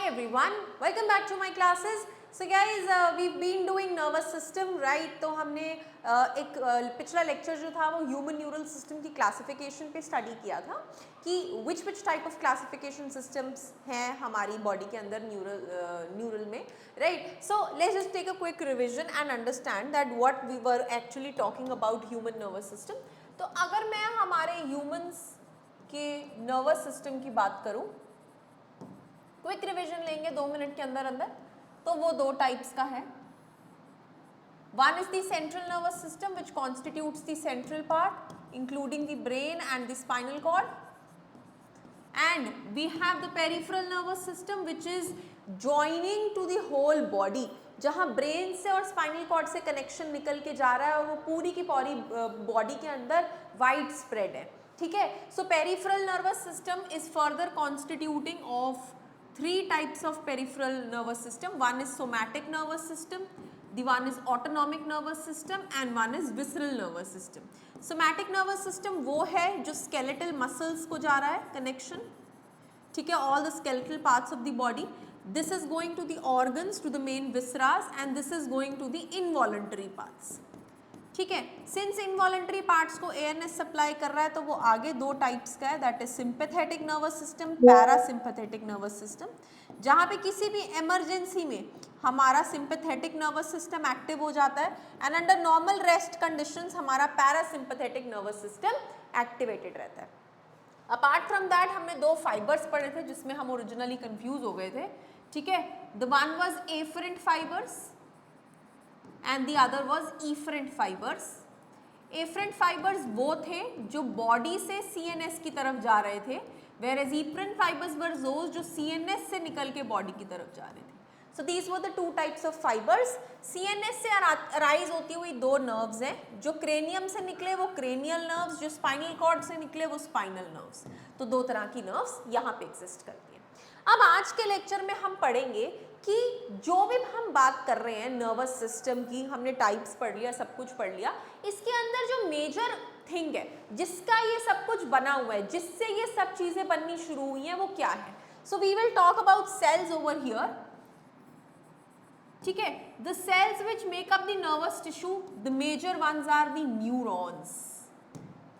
everyone, welcome back to my classes. So guys, we've been doing nervous system, right? तो हमने एक पिछला lecture जो था वो ह्यूमन न्यूरल सिस्टम की क्लासिफिकेशन पे स्टडी किया था कि which type of classification systems हैं हमारी बॉडी के अंदर न्यूरल में, right? So let's just take a quick revision and understand that what we were actually talking about human nervous system. तो अगर मैं हमारे ह्यूमंस के नर्वस सिस्टम की बात करूं, क्विक रिवीजन लेंगे 2 मिनट के अंदर अंदर, तो वो दो टाइप्स का है. One is the central nervous system which constitutes the central part including the brain and the spinal cord, and we have the peripheral nervous system which is joining to the whole body, जहां brain से और spinal cord से connection निकल के जा रहा है और वो पूरी की पूरी बॉडी के अंदर वाइड स्प्रेड है. ठीक है, so peripheral nervous system is further constituting of three types of peripheral nervous system. One is somatic nervous system, the one is autonomic nervous system and one is visceral nervous system. Somatic nervous system वो है जो skeletal muscles को जा रहा है connection, ठीक है, all the skeletal parts of the body. This is going to the organs, to the main visceras, and this is going to the involuntary parts. ठीक है, सिंस इनवॉलंटरी पार्ट्स को ANS supply कर रहा है तो वो आगे दो टाइप्स का है, that is sympathetic nervous system, parasympathetic nervous system. जहाँ पे किसी भी इमरजेंसी में हमारा सिंपैथेटिक नर्वस सिस्टम एक्टिव हो जाता है and under normal rest conditions हमारा पैरासिम्पैथेटिक नर्वस सिस्टम एक्टिवेटेड रहता है. अपार्ट फ्रॉम दैट हमने दो फाइबर्स पढ़े थे जिसमें हम ओरिजिनली कंफ्यूज हो गए थे. ठीक है, the one was efferent fibres and the other was efferent fibers. Efferent fibers वो थे जो बॉडी से CNS की तरफ जा रहे थे, whereas efferent fibers were those जो CNS से निकल के बॉडी की तरफ जा रहे थे. So these were the two types of fibers. CNS से अराइज होती हुई दो नर्व्स हैं, जो क्रेनियम से निकले वो क्रेनियल नर्व्स, जो स्पाइनल कॉर्ड से निकले वो स्पाइनल नर्व्स. तो दो तरह की नर्व्स यहाँ पे एग्जिस्ट करती हैं. अब आज के लेक्चर में हम पढ़ेंगे कि जो भी हम बात कर रहे हैं नर्वस सिस्टम की, हमने टाइप्स पढ़ लिया, सब कुछ पढ़ लिया, इसके अंदर जो मेजर थिंग है जिसका ये सब कुछ बना हुआ है, जिससे ये सब चीजें बननी शुरू हुई हैं, वो क्या है? So we will talk about cells over here. ठीक है, the cells which make up the nervous tissue, the major ones are the neurons.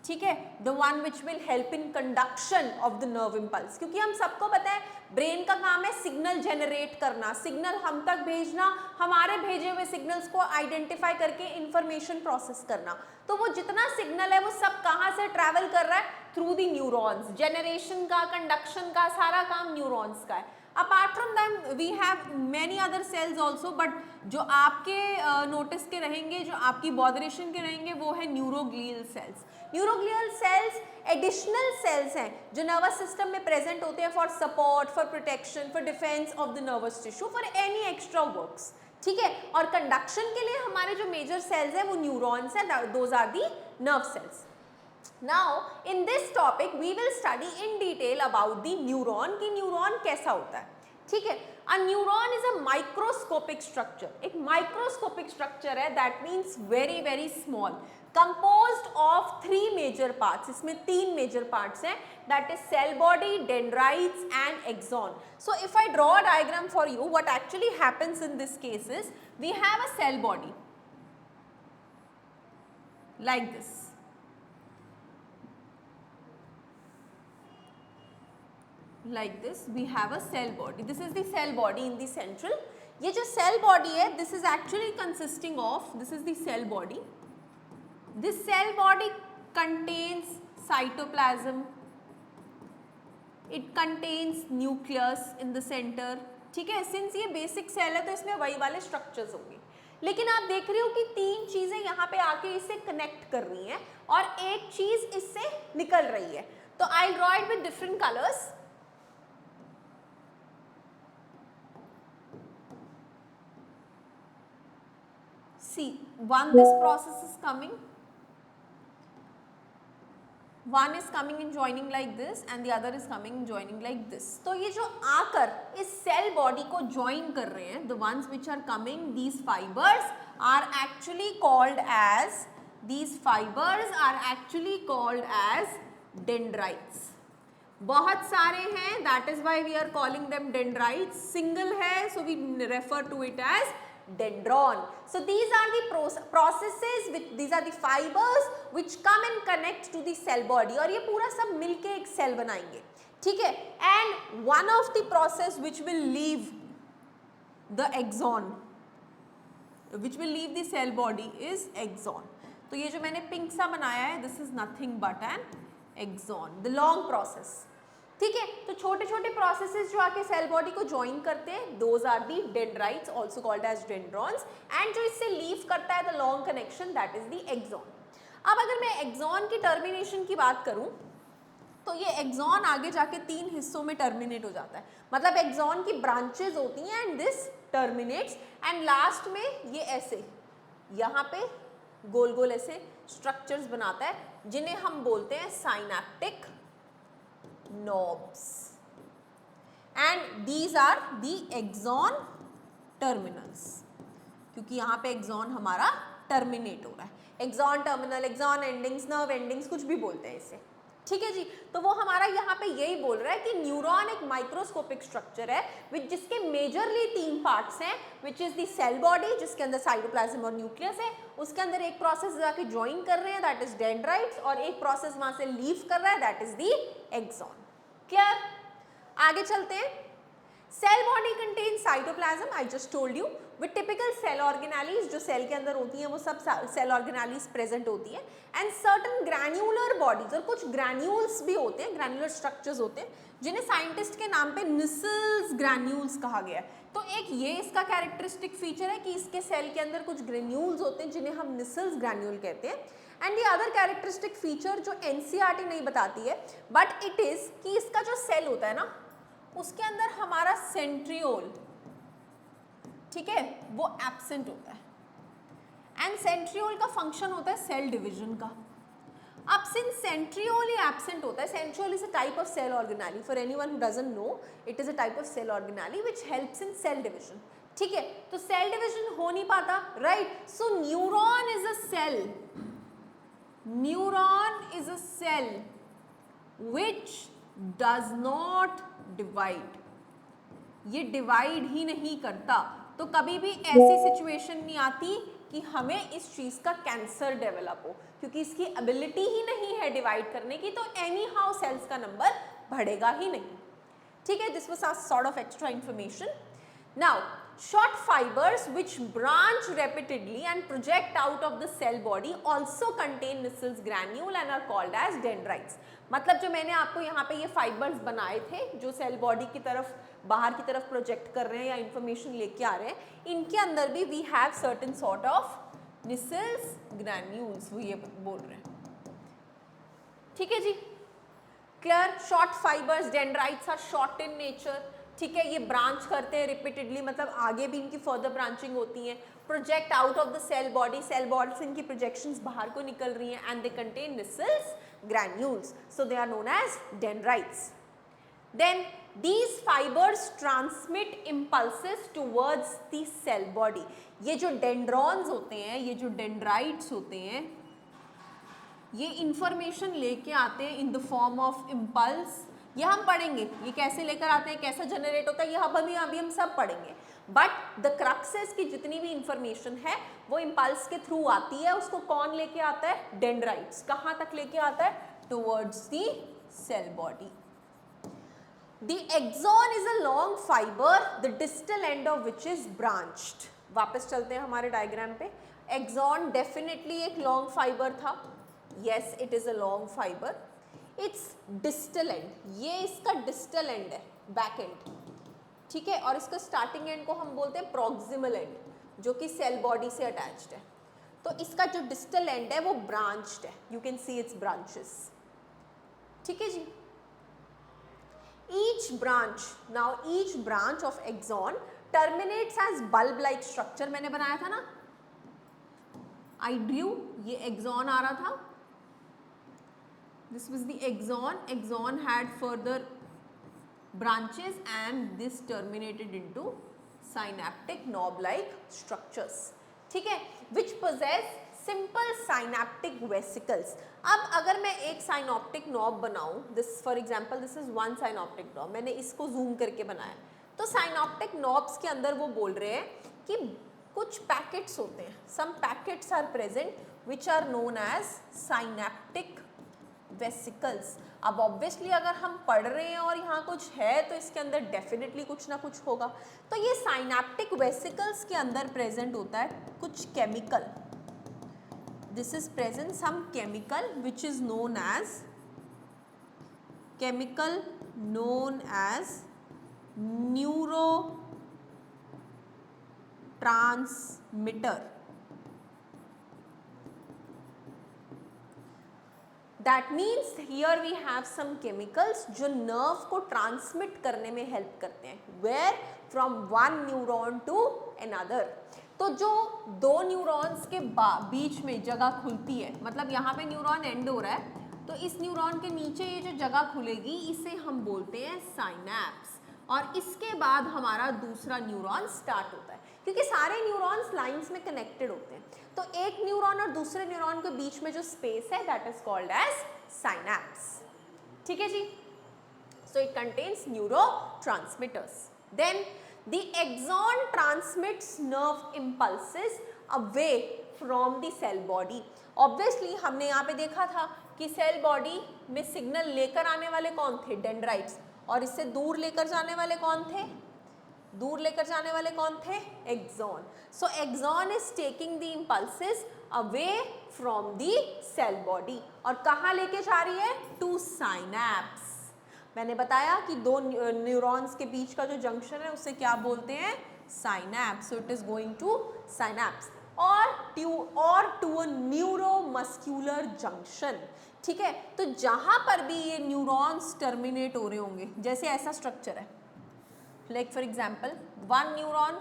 ठीक है, the one which will help in conduction of the nerve impulse, क्योंकि हम सबको पता है brain का काम है सिग्नल जनरेट करना, सिग्नल हम तक भेजना, हमारे भेजे हुए सिग्नल्स को आइडेंटिफाई करके इंफॉर्मेशन प्रोसेस करना. तो वो जितना सिग्नल है वो सब कहाँ से ट्रैवल कर रहा है? Through the neurons. जनरेशन का, कंडक्शन का सारा काम न्यूरॉन्स का है. Apart from them we have many other cells also, but जो आपके नोटिस के रहेंगे, जो आपकी बॉदरेशन के रहेंगे, वो है neuroglial cells. Neuroglial cells additional cells हैं जो नर्वस सिस्टम में प्रेजेंट होते हैं for support, for protection, for defence of the nervous tissue, for any extra works. ठीक है, और कंडक्शन के लिए हमारे जो मेजर सेल्स हैं वो न्यूरॉन्स हैं, those are the nerve cells. Now in this topic we will study in detail about the neuron कि न्यूरॉन कैसा होता है. ठीक है, a neuron is a microscopic structure. एक microscopic structure है, that means very very small, composed of 3 major parts. इसमें 3 major parts हैं, that is cell body, dendrites and axon. So if I draw a diagram for you, what actually happens in this case is we have a cell body like this. Like this we have a cell body. This is the cell body in the central. ये जो cell body है, this is actually consisting of, this is the cell body. This cell body contains cytoplasm, it contains nucleus in the center. ठीक है, since ये basic cell है तो इसमें वही वाले structures होंगे, लेकिन आप देख रहे हो कि 3 चीजें यहाँ पे आके इसे connect कर रही हैं और एक चीज इससे निकल रही है. तो I'll draw it with different colors. See, this process is coming, one is coming and joining like this and the other is coming and joining like this. तो ये जो आकर इस सेल बॉडी को ज्वाइन कर रहे हैं, the ones which are coming, these fibers are actually called as dendrites. बहुत सारे हैं, that is why we are calling them dendrites. Single है, so we refer to it as dendron. So these are the processes which these are the fibers which come and connect to the cell body और ये पूरा सब मिलके एक cell बनाएंगे, ठीक है. And one of the process which will leave the axon, which will leave the cell body is axon. तो ये जो मैंने पिंक सा बनाया है, this is nothing but an axon, the long process. ठीक है, तो छोटे छोटे प्रोसेसेस जो आके सेल बॉडी को ज्वाइन करते हैं, those are the dendrites also called as dendrons. And जो इससे लीव करता है the long connection, that is the axon. अब अगर मैं एक्सॉन की टर्मिनेशन की बात करूं तो ये एक्सॉन आगे जाके 3 हिस्सों में टर्मिनेट हो जाता है. मतलब एक्सॉन की ब्रांचेज होती हैं and this terminates and last में ये ऐसे यहाँ पे गोल गोल ऐसे स्ट्रक्चर्स बनाता है जिन्हें हम बोलते हैं synaptic knobs, and these are the axon terminals, क्योंकि यहाँ पे एक्सॉन हमारा टर्मिनेट हो रहा है. Axon terminal, axon endings, nerve endings, कुछ भी बोलते हैं इसे, ठीक है जी. तो वो हमारा यहाँ पे यही बोल रहा है कि न्यूरॉन एक माइक्रोस्कोपिक स्ट्रक्चर है विच जिसके मेजरली 3 पार्ट्स हैं, which is the cell body जिसके अंदर साइटोप्लाज्म और न्यूक्लियस है, उसके अंदर एक प्रोसेस जाके ज्वाइन कर रहे हैं दैट इज डेंड्राइट्स, और एक प्रोसेस वहां से लीव कर रहा है that is the axon. Clear? आगे चलते हैं. Cell body contain cytoplasm, I just told you, with typical cell organelles, जो सेल के अंदर होती हैं वो सब सेल ऑर्गेनेलीज प्रेजेंट होती है, एंड सर्टन ग्रैन्युलर बॉडीज, और कुछ ग्रैन्यूल्स भी होते हैं, ग्रैन्युलर स्ट्रक्चर्स होते हैं जिन्हें साइंटिस्ट के नाम पे निसल्स ग्रैन्यूल्स कहा गया है. तो एक ये इसका कैरेक्टरिस्टिक फीचर है कि इसके सेल के अंदर कुछ ग्रैन्यूल्स होते हैं जिन्हें हम निसल्स ग्रैन्यूल कहते हैं. And the other characteristic feature जो एनसीईआरटी नहीं बताती है बट इट इज कि इसका जो सेल होता है ना उसके अंदर हमारा सेंट्रियोल, ठीक है, वो एब्सेंट होता है. एंड सेंट्रियोल का फंक्शन होता है सेल डिवीजन का. अब सिंस सेंट्रियोल ही एब्सेंट होता है, centriole is a type of cell organelle, for anyone who doesn't know it is a type of cell organelle which helps in cell division. ठीक है, तो सेल डिवीजन हो नहीं पाता, right. So neuron is a cell, neuron is a cell which does not divide, ये divide ही नहीं करता. तो कभी भी ऐसी सिचुएशन नहीं आती कि हमें इस चीज का कैंसर डेवलप हो, क्योंकि इसकी एबिलिटी ही नहीं है डिवाइड करने की, तो एनी हाउ सेल्स का नंबर बढ़ेगा ही नहीं. ठीक है, this was sort of extra information. Now short fibers which branch repeatedly and project out of the cell body also contain Nissel's granule and are called as dendrites. मतलब जो मैंने आपको यहाँ पे ये फाइबर्स बनाए थे जो सेल बॉडी की तरफ बाहर की तरफ प्रोजेक्ट कर रहे हैं या इंफॉर्मेशन लेके आ रहे हैं, इनके अंदर भी we have certain sort of Nissel's granules, वो ये बोल रहे हैं. ठीक है जी, clear. Short fibres, dendrites are short in nature. ठीक है, ये ब्रांच करते हैं रिपीटेडली, मतलब आगे भी इनकी फर्दर ब्रांचिंग होती है. Project out of the cell body, cell body से इनकी प्रोजेक्शंस बाहर को निकल रही हैं, and they contain Nissel's granules, so they are known as dendrites. Then these fibers transmit impulses towards the cell body. ये जो डेंड्रॉन्स होते हैं, ये जो डेंड्राइट्स होते हैं, ये इंफॉर्मेशन लेके आते हैं in the form of impulse. ये हम पढ़ेंगे, ये कैसे लेकर आते हैं, कैसे जनरेट होता है, ये अभी हम सब पढ़ेंगे. बट द क्रक्सेस की जितनी भी इंफॉर्मेशन है वो इम्पल्स के थ्रू आती है. उसको कौन लेके आता है? डेंड्राइट्स. कहाँ तक लेके आता है? Towards the cell body. The axon is a long fibre the distal end of which is branched. वापस चलते हैं हमारे डायग्राम पे. एक्सॉन डेफिनेटली एक लॉन्ग फाइबर था. Yes, it is a long fibre. Its distal end, ये इसका distal end है, बैक एंड. ठीक है, और इसका स्टार्टिंग एंड को हम बोलते हैं प्रॉक्सिमल एंड, जो कि सेल बॉडी से अटैच्ड है. तो इसका जो डिस्टल एंड है वो ब्रांच्ड है. You can see its branches. ठीक है जी. Each branch, now each branch of axon terminates as bulb like structure. मैंने बनाया था ना, आई ड्रू, ये एक्सॉन आ रहा था. This was the axon. Axon had further branches and this terminated into synaptic knob-like structures. ठीक है, which possess simple synaptic vesicles. अब अगर मैं एक साइनॉप्टिक नॉब बनाऊं, this for example this is one synaptic knob, मैंने इसको जूम करके बनाया, तो साइनॉप्टिक नॉब्स के अंदर वो बोल रहे हैं कि कुछ पैकेट्स होते हैं, some packets are present which are known as synaptic vesicles. अब ऑब्वियसली अगर हम पढ़ रहे हैं और यहाँ कुछ है तो इसके अंदर डेफिनेटली कुछ ना कुछ होगा। तो ये साइनेप्टिक वेसिकल्स के अंदर प्रेजेंट होता है कुछ chemical, this is present some chemical which is known as neurotransmitter. That means here we have some chemicals जो नर्व को ट्रांसमिट करने में हेल्प करते हैं, where from one neuron to another। तो जो दो न्यूरॉन्स के बीच में जगह खुलती है, मतलब यहाँ पे न्यूरॉन एंड हो रहा है, तो इस न्यूरॉन के नीचे ये जो जगह खुलेगी इसे हम बोलते हैं साइनैप्स, और इसके बाद हमारा दूसरा न्यूरॉन स्टार्ट होता है, क्योंकि सारे न्यूरॉन्स लाइंस में कनेक्टेड होते हैं। तो एक न्यूरॉन और दूसरे न्यूरॉन के बीच में जो स्पेस है that is called as synapse. ठीक है जी, so it contains neurotransmitters. Then the axon transmits nerve impulses away from the cell body. Obviously हमने यहाँ पे देखा था कि सेल बॉडी में सिग्नल लेकर आने वाले कौन थे, डेंड्राइट्स, और इससे दूर लेकर जाने वाले कौन थे, axon. So axon is taking the impulses away from the cell body, और कहाँ लेके जा रही है, टू साइनैप्स। मैंने बताया कि दो न्यूरॉन्स के बीच का जो जंक्शन है उसे क्या बोलते हैं, synapse. So it is going to synapse और टू अ न्यूरोमस्कुलर जंक्शन। ठीक है, तो जहां पर भी ये न्यूरॉन्स टर्मिनेट हो रहे होंगे, जैसे ऐसा स्ट्रक्चर है, like for example one neuron,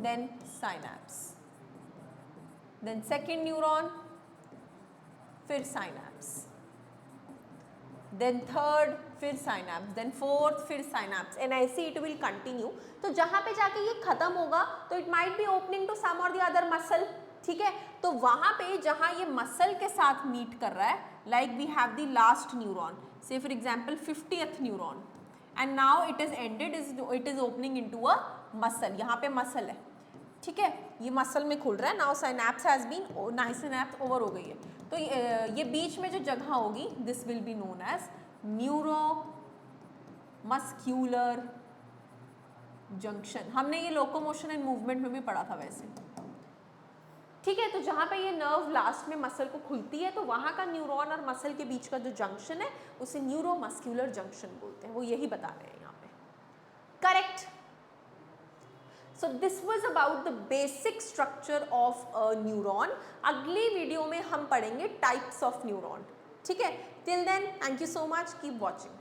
then synapse, then second neuron, फिर synapse, then third, फिर synapse, then fourth, फिर synapse, and ऐसे it will continue। तो जहाँ पे जाके ये खत्म होगा तो it might be opening to some or the other muscle। ठीक है, तो वहाँ पे जहाँ ये मसल के साथ मीट कर रहा है, like we have the last neuron, say for example 50th neuron, and now it is ended, it is opening into a muscle। यहाँ पे मसल है, ठीक है, ये मसल में खुल रहा है, now synapse has been, synapse over हो गई है, तो ये बीच में जो जगह होगी this will be known as neuro muscular junction. हमने ये लोकोमोशन एंड मूवमेंट में भी पढ़ा था वैसे। ठीक है, तो जहाँ पे ये नर्व लास्ट में मसल को खुलती है तो वहाँ का न्यूरॉन और मसल के बीच का जो जंक्शन है उसे न्यूरोमस्कुलर जंक्शन बोलते हैं, वो यही बता रहे हैं यहाँ पे। Correct. So this was about the basic structure of a neuron. अगली वीडियो में हम पढ़ेंगे टाइप्स ऑफ न्यूरॉन। ठीक है, till then thank you so much, keep watching.